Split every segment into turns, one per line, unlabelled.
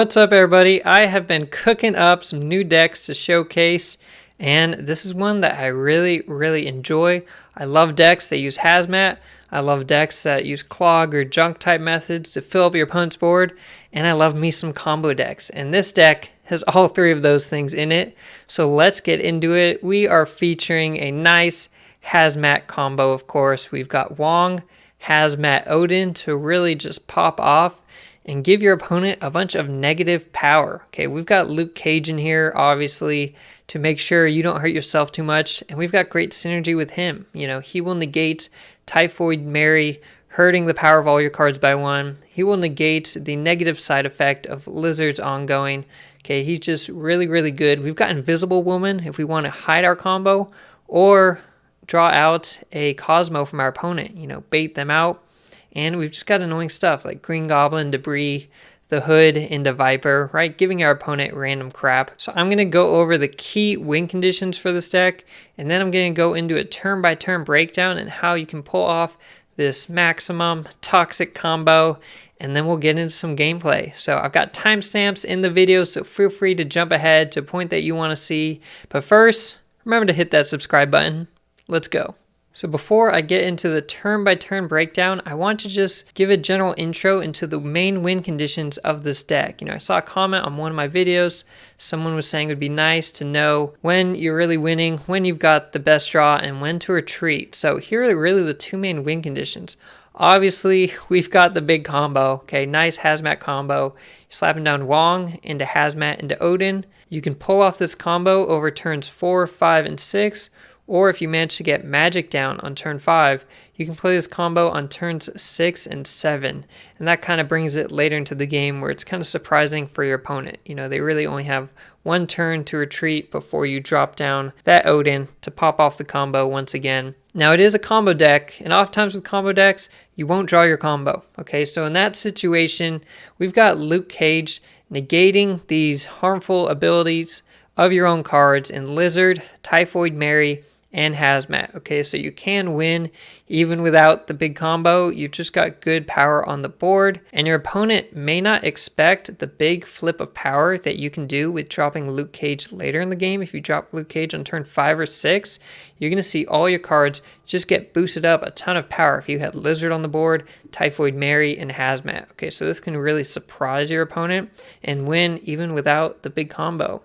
What's up, everybody? I have been cooking up some new decks to showcase, and this is one that I really enjoy. I love decks that use Hazmat. I love decks that use clog or junk type methods to fill up your opponent's board, and I love me some combo decks. And this deck has all three of those things in it. So let's get into it. We are featuring a nice Hazmat combo, of course. We've got Wong, Hazmat, Odin to really just pop off and give your opponent a bunch of negative power. Okay, we've got Luke Cage in here, obviously, to make sure you don't hurt yourself too much, and we've got great synergy with him. You know, he will negate Typhoid Mary, hurting the power of all your cards by one. He will negate the negative side effect of Lizard's ongoing. Okay, he's just really good. We've got Invisible Woman if we want to hide our combo, or draw out a Cosmo from our opponent, you know, bait them out. And we've just got annoying stuff like Green Goblin, Debrii, the Hood into Viper, right? Giving our opponent random crap. So I'm going to go over the key win conditions for this deck, and then I'm going to go into a turn-by-turn breakdown and how you can pull off this maximum toxic combo, and then we'll get into some gameplay. So I've got timestamps in the video, so feel free to jump ahead to a point that you want to see. But first, remember to hit that subscribe button. Let's go. So before I get into the turn-by-turn breakdown, I want to just give a general intro into the main win conditions of this deck. You know, I saw a comment on one of my videos. Someone was saying it would be nice to know when you're really winning, when you've got the best draw, and when to retreat. So here are really the two main win conditions. Obviously, we've got the big combo. Okay, nice Hazmat combo. You're slapping down Wong into Hazmat into Odin. You can pull off this combo over turns 4, 5, and 6. Or if you manage to get Magik down on turn 5, you can play this combo on turns 6 and 7. And that kind of brings it later into the game where it's kind of surprising for your opponent. You know, they really only have one turn to retreat before you drop down that Odin to pop off the combo once again. Now, it is a combo deck, and oftentimes with combo decks, you won't draw your combo. Okay, so in that situation, we've got Luke Cage negating these harmful abilities of your own cards in Lizard, Typhoid Mary, and Hazmat. Okay, so you can win even without the big combo. You've just got good power on the board, and your opponent may not expect the big flip of power that you can do with dropping Luke Cage later in the game. If you drop Luke Cage on turn 5 or 6, you're going to see all your cards just get boosted up a ton of power if you had Lizard on the board, Typhoid Mary, and Hazmat. Okay, so this can really surprise your opponent and win even without the big combo.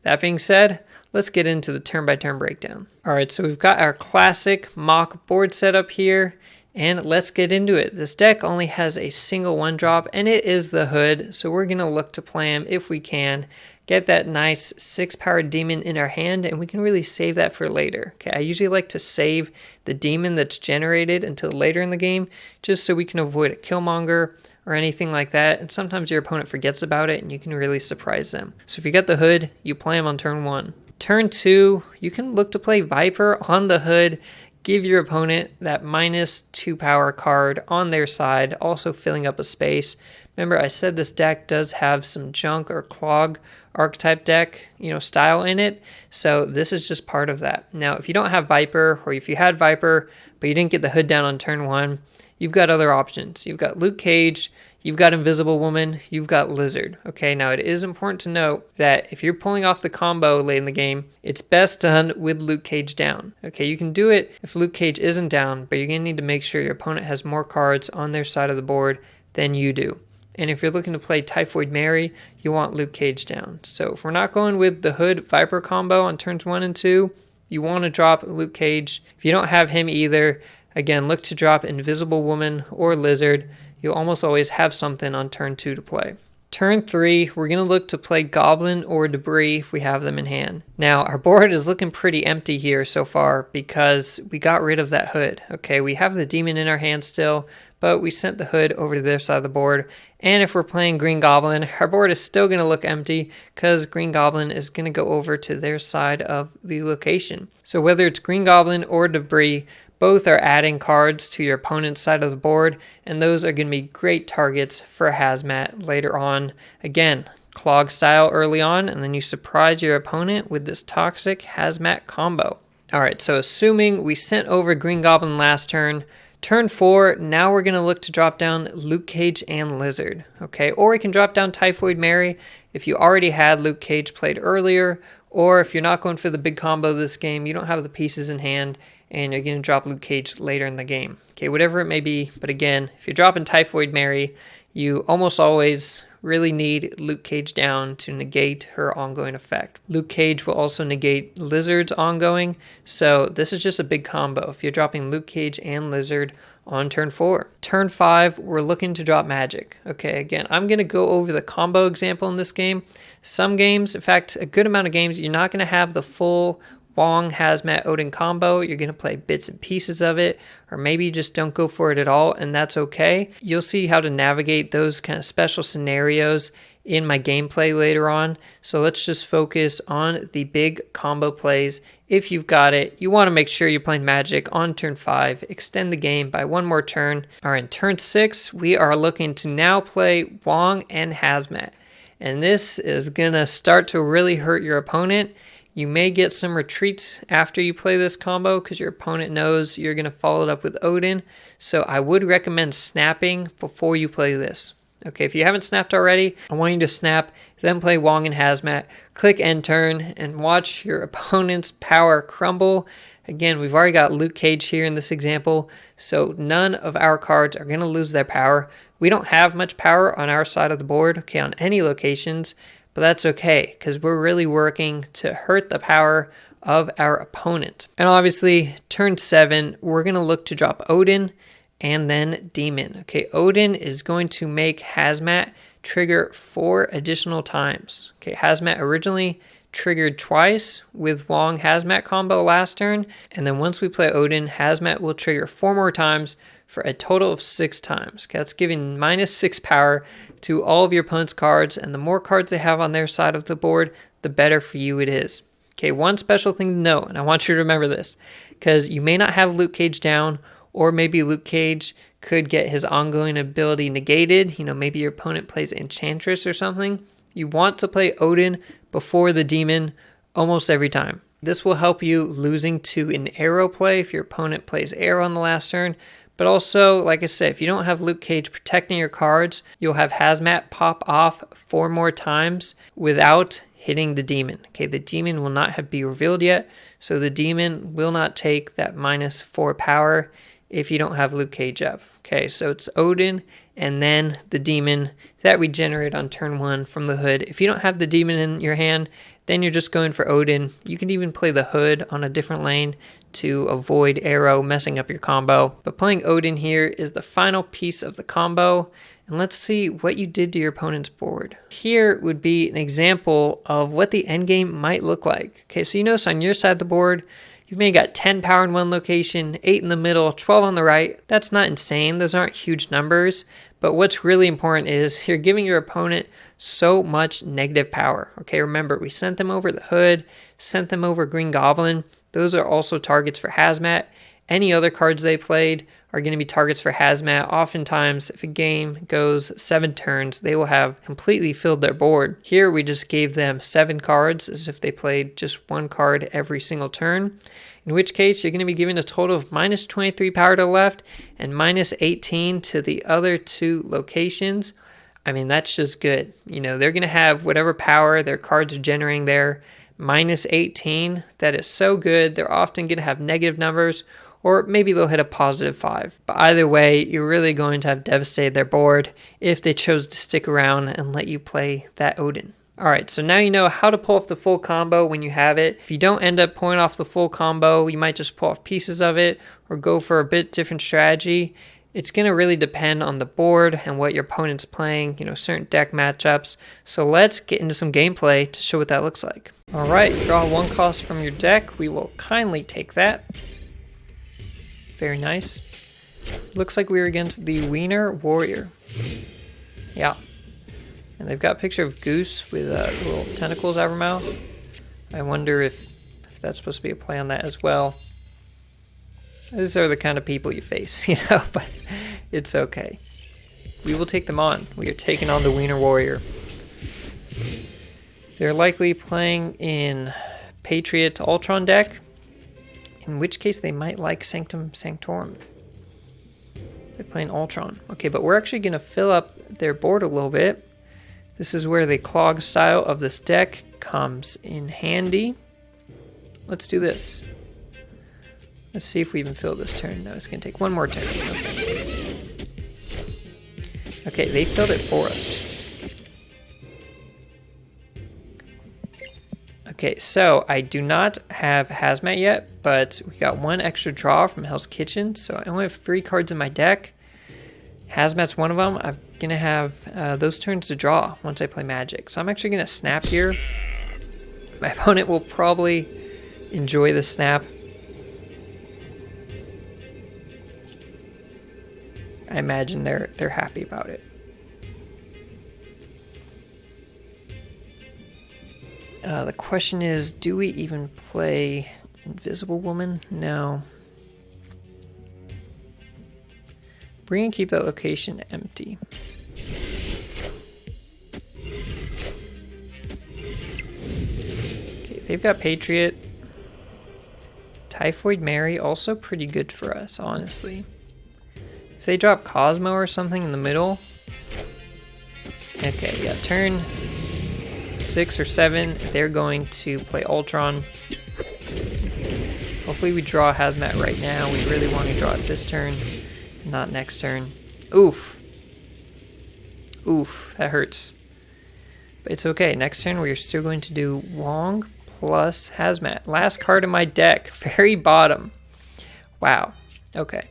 That being said, let's get into the turn-by-turn breakdown. All right, so we've got our classic mock board setup here, and let's get into it. This deck only has a single one drop, and it is the Hood, so we're going to look to play him if we can. Get that nice 6-powered demon in our hand, and we can really save that for later. Okay, I usually like to save the demon that's generated until later in the game, just so we can avoid a Killmonger or anything like that, and sometimes your opponent forgets about it, and you can really surprise them. So if you get the Hood, you play him on turn 1. Turn 2, you can look to play Viper on the Hood, give your opponent that -2 power card on their side, also filling up a space. Remember, I said this deck does have some junk or clog archetype deck, you know, style in it, so this is just part of that. Now, if you don't have Viper, or if you had Viper, but you didn't get the Hood down on turn 1, you've got other options. You've got Luke Cage, you've got Invisible Woman, you've got Lizard. Okay, now it is important to note that if you're pulling off the combo late in the game, it's best done with Luke Cage down. Okay, you can do it if Luke Cage isn't down, but you're going to need to make sure your opponent has more cards on their side of the board than you do. And if you're looking to play Typhoid Mary, you want Luke Cage down. So if we're not going with the Hood Viper combo on turns 1 and 2, you want to drop Luke Cage. If you don't have him either, again, look to drop Invisible Woman or Lizard. You'll almost always have something on turn 2 to play. Turn 3, we're going to look to play Goblin or Debrii if we have them in hand. Now, our board is looking pretty empty here so far because we got rid of that Hood. Okay, we have the demon in our hand still, but we sent the Hood over to their side of the board. And if we're playing Green Goblin, our board is still going to look empty because Green Goblin is going to go over to their side of the location. So whether it's Green Goblin or Debrii, both are adding cards to your opponent's side of the board, and those are going to be great targets for Hazmat later on. Again, clog style early on, and then you surprise your opponent with this toxic Hazmat combo. All right, so assuming we sent over Green Goblin last turn, Turn 4, now we're going to look to drop down Luke Cage and Lizard, okay? Or we can drop down Typhoid Mary if you already had Luke Cage played earlier, or if you're not going for the big combo this game, you don't have the pieces in hand, and you're going to drop Luke Cage later in the game. Okay, whatever it may be, but again, if you're dropping Typhoid Mary, you almost always really need Luke Cage down to negate her ongoing effect. Luke Cage will also negate Lizard's ongoing, so this is just a big combo if you're dropping Luke Cage and Lizard on turn 4. Turn 5, we're looking to drop Magik. Okay, again, I'm going to go over the combo example in this game. Some games, in fact, a good amount of games, you're not going to have the full Wong, Hazmat, Odin combo. You're going to play bits and pieces of it, or maybe you just don't go for it at all, and that's okay. You'll see how to navigate those kind of special scenarios in my gameplay later on. So let's just focus on the big combo plays. If you've got it, you want to make sure you're playing Magik on turn 5. Extend the game by one more turn. All right, turn 6, we are looking to now play Wong and Hazmat. And this is going to start to really hurt your opponent. You may get some retreats after you play this combo because your opponent knows you're going to follow it up with Odin. So I would recommend snapping before you play this. Okay, if you haven't snapped already, I want you to snap, then play Wong and Hazmat, click end turn, and watch your opponent's power crumble. Again, we've already got Luke Cage here in this example, so none of our cards are going to lose their power. We don't have much power on our side of the board, okay, on any locations, but that's okay because we're really working to hurt the power of our opponent. And obviously, turn 7, we're going to look to drop Odin and then Demon. Okay, Odin is going to make Hazmat trigger 4 additional times. Okay, Hazmat originally triggered twice with Wong Hazmat combo last turn, and then once we play Odin, Hazmat will trigger 4 more times for a total of 6 times. Okay, that's giving -6 power to all of your opponent's cards, and the more cards they have on their side of the board, the better for you it is. Okay, one special thing to note, and I want you to remember this, because you may not have Luke Cage down, or maybe Luke Cage could get his ongoing ability negated. You know, maybe your opponent plays Enchantress or something. You want to play Odin before the Demon almost every time. This will help you losing to an arrow play if your opponent plays arrow on the last turn. But also, like I said, if you don't have Luke Cage protecting your cards, you'll have Hazmat pop off 4 more times without hitting the Demon. Okay, the Demon will not be revealed yet, so the Demon will not take that -4 power if you don't have Luke Cage up. Okay, so it's Odin and then the Demon that we generate on turn 1 from the Hood. If you don't have the Demon in your hand, then you're just going for Odin. You can even play the Hood on a different lane to avoid arrow messing up your combo. But playing Odin here is the final piece of the combo. And let's see what you did to your opponent's board. Here would be an example of what the endgame might look like. Okay, so you notice on your side of the board, you've maybe got 10 power in one location, 8 in the middle, 12 on the right. That's not insane. Those aren't huge numbers. But what's really important is you're giving your opponent so much negative power. Okay, remember, we sent them over the Hood, sent them over Green Goblin. Those are also targets for Hazmat. Any other cards they played are going to be targets for Hazmat. Oftentimes, if a game goes 7 turns, they will have completely filled their board. Here, we just gave them 7 cards as if they played just 1 card every single turn. In which case, you're going to be given a total of -23 power to the left and -18 to the other 2 locations. I mean, that's just good. You know, they're going to have whatever power their cards are generating there. -18, that is so good. They're often going to have negative numbers, or maybe they'll hit a +5. But either way, you're really going to have devastated their board if they chose to stick around and let you play that Odin. All right, so now you know how to pull off the full combo when you have it. If you don't end up pulling off the full combo, you might just pull off pieces of it or go for a bit different strategy. It's going to really depend on the board and what your opponent's playing, you know, certain deck matchups. So let's get into some gameplay to show what that looks like. All right, draw 1 cost from your deck. We will kindly take that. Very nice. Looks like we were against the Wiener Warrior. Yeah. And they've got a picture of Goose with little tentacles out of her mouth. I wonder if that's supposed to be a play on that as well. These are the kind of people you face, you know, but it's okay. We will take them on. We are taking on the Wiener Warrior. They're likely playing in Patriot Ultron deck, in which case they might like Sanctum Sanctorum. They're playing Ultron. Okay, but we're actually going to fill up their board a little bit. This is where the clog style of this deck comes in handy. Let's do this. Let's see if we even fill this turn. No, it's going to take one more turn. Okay, they filled it for us. Okay, so I do not have Hazmat yet, but we got one extra draw from Hell's Kitchen, so I only have 3 cards in my deck. Hazmat's one of them. I'm going to have those turns to draw once I play Magik. So I'm actually going to snap here. My opponent will probably enjoy the snap. I imagine they're happy about it. The question is, do we even play Invisible Woman? No. We're going to keep that location empty. Okay, they've got Patriot. Typhoid Mary, also pretty good for us, honestly. If they drop Cosmo or something in the middle. Okay, yeah, turn 6 or 7, they're going to play Ultron. Hopefully we draw Hazmat right now. We really want to draw it this turn, not next turn. Oof. Oof, that hurts. But it's okay. Next turn we're still going to do Wong plus Hazmat. Last card in my deck, very bottom. Wow. Okay.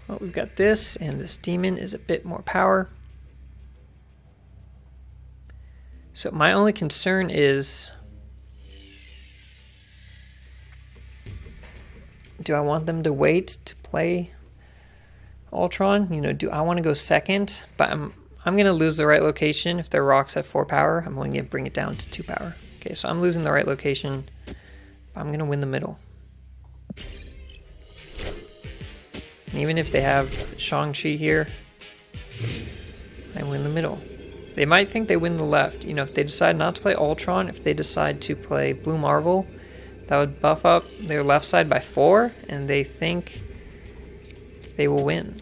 Well, we've got this, and this demon is a bit more power. So my only concern is, do I want them to wait to play Ultron? You know, do I want to go second? But I'm going to lose the right location. If their rocks have 4 power, I'm only going to bring it down to 2 power. Okay, so I'm losing the right location. I'm going to win the middle. And even if they have Shang-Chi here, I win the middle. They might think they win the left. You know, if they decide not to play Ultron, if they decide to play Blue Marvel, that would buff up their left side by 4, and they think they will win.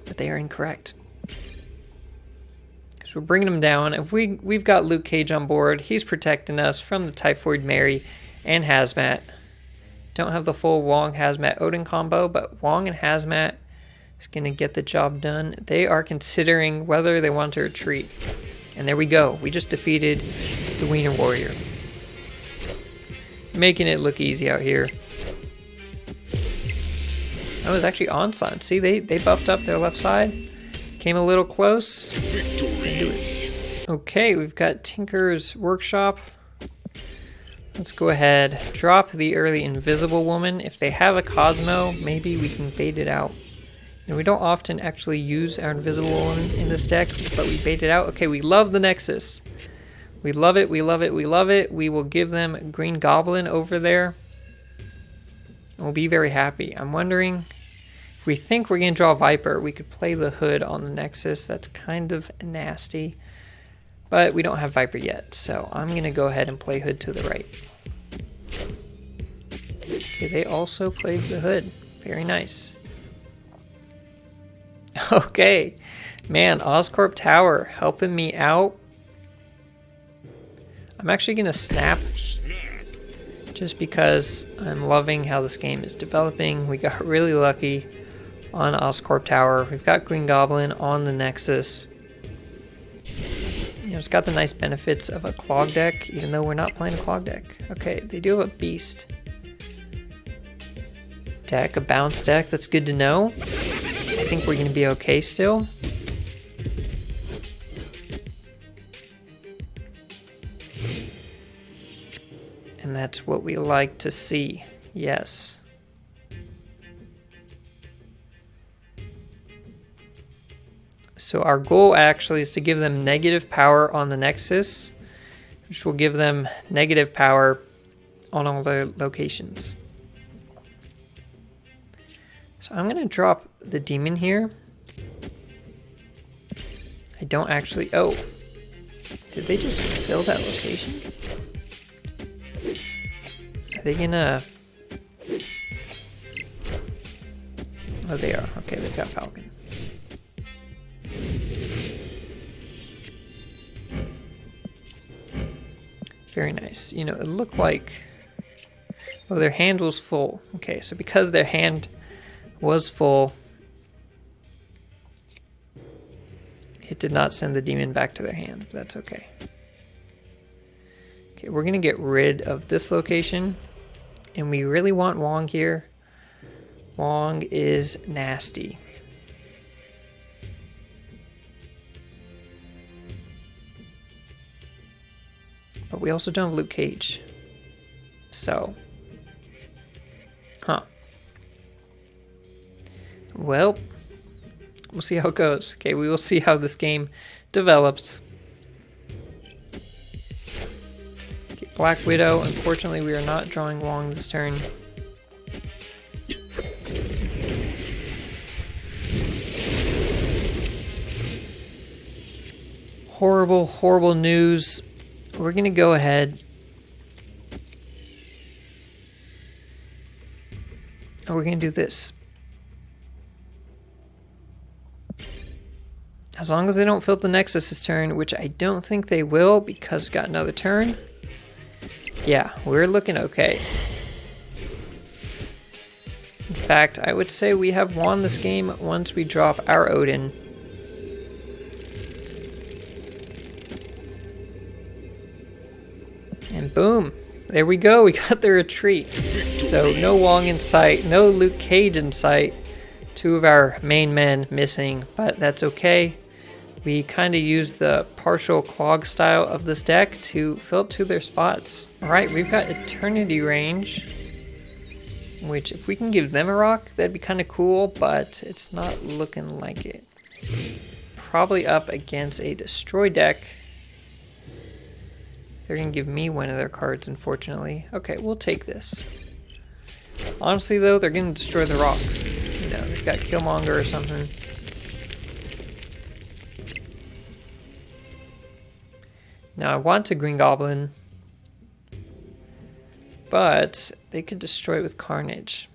But they are incorrect. So we're bringing them down. If we've got Luke Cage on board, he's protecting us from the Typhoid Mary and Hazmat. Don't have the full Wong Hazmat Odin combo, but Wong and Hazmat is going to get the job done. They are considering whether they want to retreat. And there we go. We just defeated the Wiener Warrior. Making it look easy out here. That was actually Onslaught. See, they buffed up their left side. Came a little close. Didn't do it. Okay, we've got Tinker's Workshop. Let's go ahead. Drop the early Invisible Woman. If they have a Cosmo, maybe we can bait it out. And we don't often actually use our Invisible Woman in this deck, but we bait it out. Okay, we love the Nexus. We love it, we love it, we love it. We will give them Green Goblin over there. And we'll be very happy. I'm wondering if we think we're going to draw Viper, we could play the Hood on the Nexus. That's kind of nasty. But we don't have Viper yet, so I'm going to go ahead and play Hood to the right. Okay, they also played the Hood. Very nice. Okay. Man, Oscorp Tower helping me out. I'm actually going to snap just because I'm loving how this game is developing. We got really lucky on Oscorp Tower. We've got Green Goblin on the Nexus. You know, it's got the nice benefits of a clog deck, even though we're not playing a clog deck. Okay, they do have a beast deck, a bounce deck. That's good to know. I think we're going to be okay still. And that's what we like to see. Yes. So our goal actually is to give them negative power on the Nexus, which will give them negative power on all the locations. So I'm going to drop the demon here. I don't actually... Oh. Did they just fill that location? Are they gonna... Oh, they are. Okay, they've got Falcon. Very nice. You know, it looked like... Oh, their hand was full. Okay, so because their hand was full, it did not send the demon back to their hand. That's okay. Okay, we're going to get rid of this location. And we really want Wong here. Wong is nasty. But we also don't have Luke Cage. So. Huh. Well, we'll see how it goes. Okay, we will see how this game develops. Okay, Black Widow. Unfortunately, we are not drawing Wong this turn. Horrible, horrible news. We're going to go ahead. And we're going to do this. As long as they don't fill the Nexus this turn, which I don't think they will because got another turn. Yeah, we're looking okay. In fact, I would say we have won this game once we drop our Odin. And boom, there we go, we got the retreat. So no Wong in sight, no Luke Cage in sight. Two of our main men missing, but that's okay. We kind of use the partial clog style of this deck to fill up to their spots. Alright, we've got Eternity Range, which if we can give them a rock, that'd be kind of cool, but it's not looking like it. Probably up against a Destroy deck. They're going to give me one of their cards, unfortunately. Okay, we'll take this. Honestly, though, they're going to destroy the rock. You know, they've got Killmonger or something. Now, I want to Green Goblin, but they could destroy it with Carnage.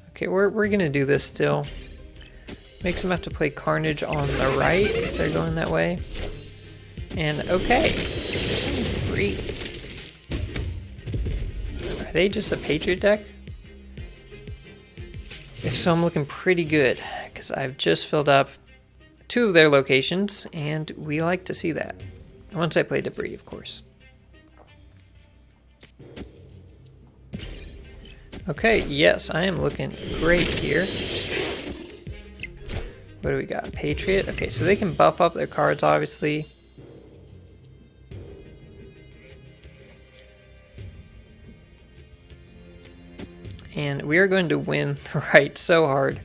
Okay, we're going to do this still. Makes them have to play Carnage on the right if they're going that way. And okay. Great. Are they just a Patriot deck? If so, I'm looking pretty good because I've just filled up 2 of their locations and we like to see that. Once I play Debrii, of course. Okay, yes, I am looking great here. What do we got? Patriot? Okay, so they can buff up their cards, obviously. And we are going to win the right so hard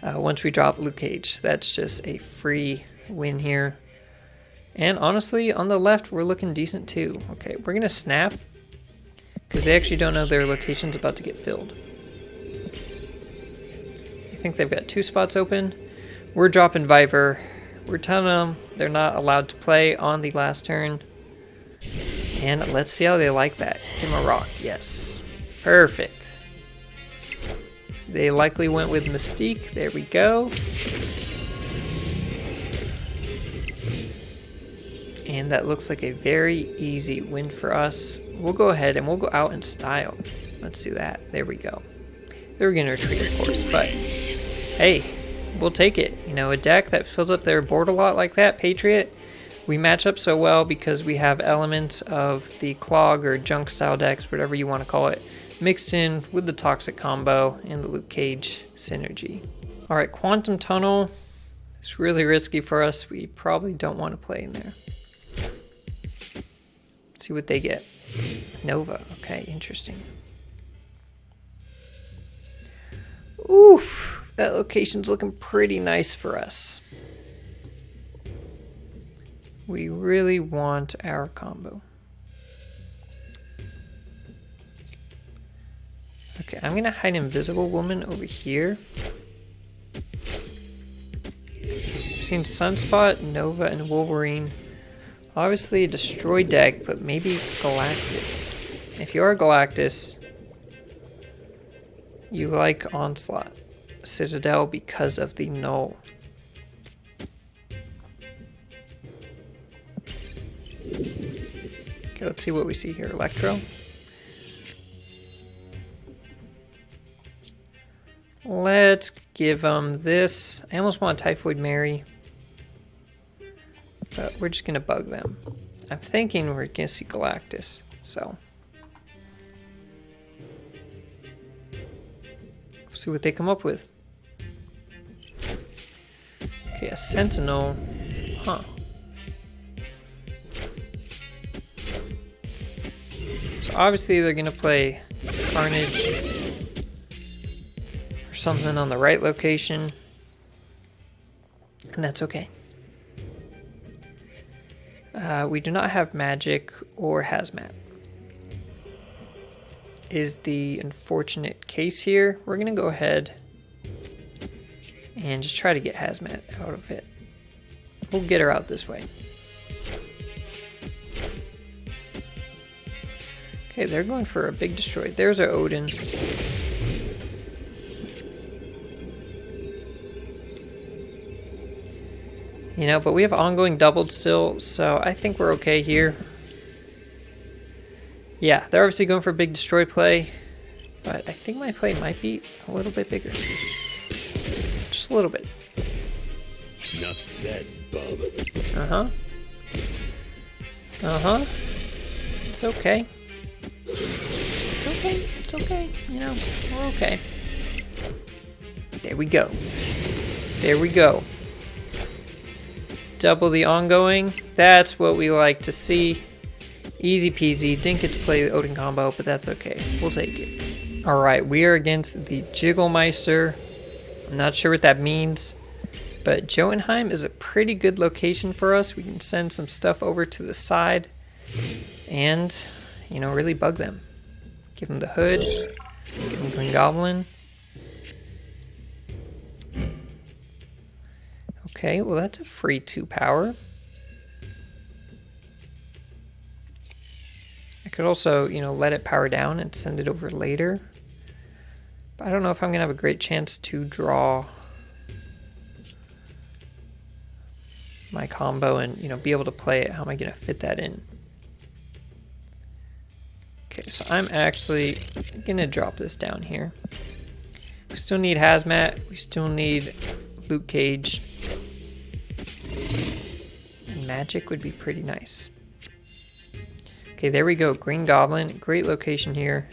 once we drop Luke Cage. That's just a free win here. And honestly, on the left, we're looking decent too. Okay, we're going to snap because they actually don't know their location's about to get filled. I think they've got 2 spots open. We're dropping Viper. We're telling them they're not allowed to play on the last turn. And let's see how they like that. Give them a rock. Yes. Perfect. They likely went with Mystique. There we go. And that looks like a very easy win for us. We'll go ahead and we'll go out in style. Let's do that. There we go. They're going to retreat, of course, but hey, we'll take it. You know, a deck that fills up their board a lot like that, Patriot, we match up so well because we have elements of the clog or junk style decks, whatever you want to call it, mixed in with the toxic combo and the Luke Cage synergy. All right, Quantum Tunnel is really risky for us. We probably don't want to play in there. Let's see what they get. Nova. Okay, interesting. Ooh, that location's looking pretty nice for us. We really want our combo. Okay, I'm gonna hide Invisible Woman over here. We've seen Sunspot, Nova, and Wolverine. Obviously a Destroy deck, but maybe Galactus. If you're a Galactus, you like Onslaught Citadel because of the null. Okay, let's see what we see here. Electro. Let's give them this. I almost want Typhoid Mary, but we're just going to bug them. I'm thinking we're going to see Galactus, so. We'll see what they come up with. Okay, a Sentinel. Huh. So obviously they're going to play Carnage. Something on the right location, and that's okay. We do not have Magik or Hazmat. Is the unfortunate case here. We're gonna go ahead and just try to get Hazmat out of it. We'll get her out this way. Okay, they're going for a big destroy. There's our Odin. You know, but we have ongoing doubled still, so I think we're okay here. Yeah, they're obviously going for a big destroy play, but I think my play might be a little bit bigger. Just a little bit.
Enough said, bub.
Uh-huh. Uh-huh. It's okay. It's okay. It's okay. You know, we're okay. There we go. There we go. Double the ongoing. That's what we like to see. Easy peasy. Didn't get to play the Odin combo, but that's okay. We'll take it. Alright, we are against the Jigglemeister. I'm not sure what that means, but Jotunheim is a pretty good location for us. We can send some stuff over to the side and, you know, really bug them. Give them the hood. Give them Green Goblin. Okay, well that's a free 2 power. I could also, you know, let it power down and send it over later. But I don't know if I'm going to have a great chance to draw my combo and, you know, be able to play it. How am I going to fit that in? Okay, so I'm actually going to drop this down here. We still need Hazmat. We still need Luke Cage. And Magik would be pretty nice. Okay, there we go. Green Goblin. Great location here.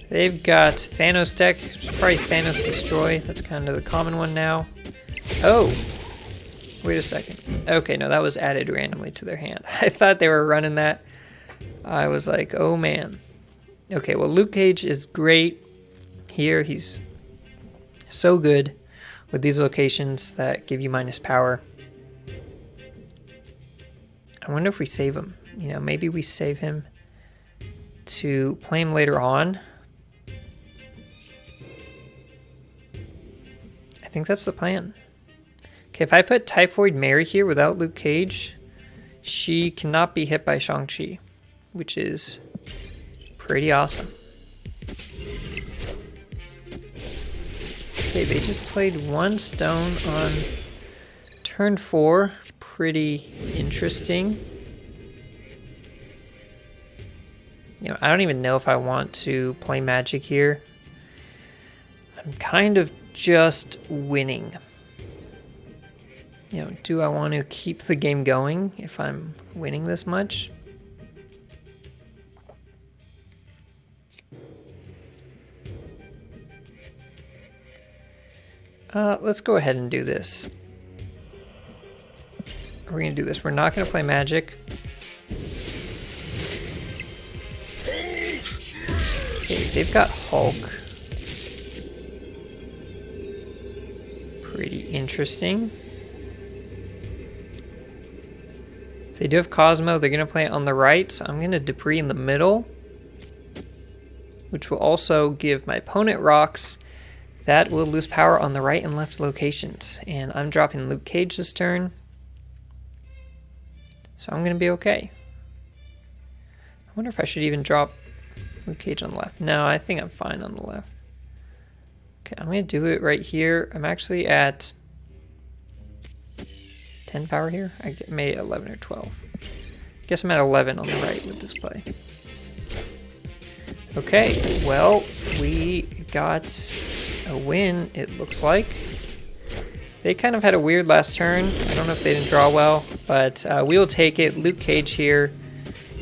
They've got Thanos deck. It's probably Thanos Destroy. That's kind of the common one now. Oh! Wait a second. Okay, no, that was added randomly to their hand. I thought they were running that. I was like, oh man. Okay, well, Luke Cage is great here. He's so good with these locations that give you minus power. I wonder if we save him. You know, maybe we save him to play him later on. I think that's the plan. Okay, if I put Typhoid Mary here without Luke Cage, she cannot be hit by Shang-Chi, which is pretty awesome. Okay, they just played 1 stone on turn 4. Pretty interesting. You know, I don't even know if I want to play Magik here. I'm kind of just winning. You know, do I want to keep the game going if I'm winning this much? Let's go ahead and do this. We're going to do this. We're not going to play Magik. Okay, they've got Hulk. Pretty interesting. So they do have Cosmo. They're going to play it on the right, so I'm going to Debrii in the middle, which will also give my opponent rocks. That will lose power on the right and left locations. And I'm dropping Luke Cage this turn. So I'm going to be okay. wonder if I should even drop Luke Cage on the left. No, I think I'm fine on the left. Okay, I'm going to do it right here. I'm actually at 10 power here. I made 11 or 12. Guess I'm at 11 on the right with this play. Okay, well, we got a win, it looks like. They kind of had a weird last turn. I don't know if they didn't draw well, but we will take it. Luke Cage here,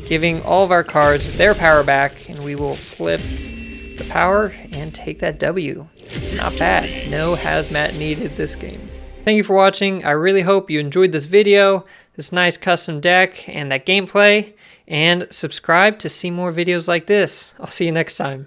giving all of our cards their power back, and we will flip the power and take that W. Not bad. No hazmat needed this game. Thank you for watching. I really hope you enjoyed this video, this nice custom deck, and that gameplay. And subscribe to see more videos like this. I'll see you next time.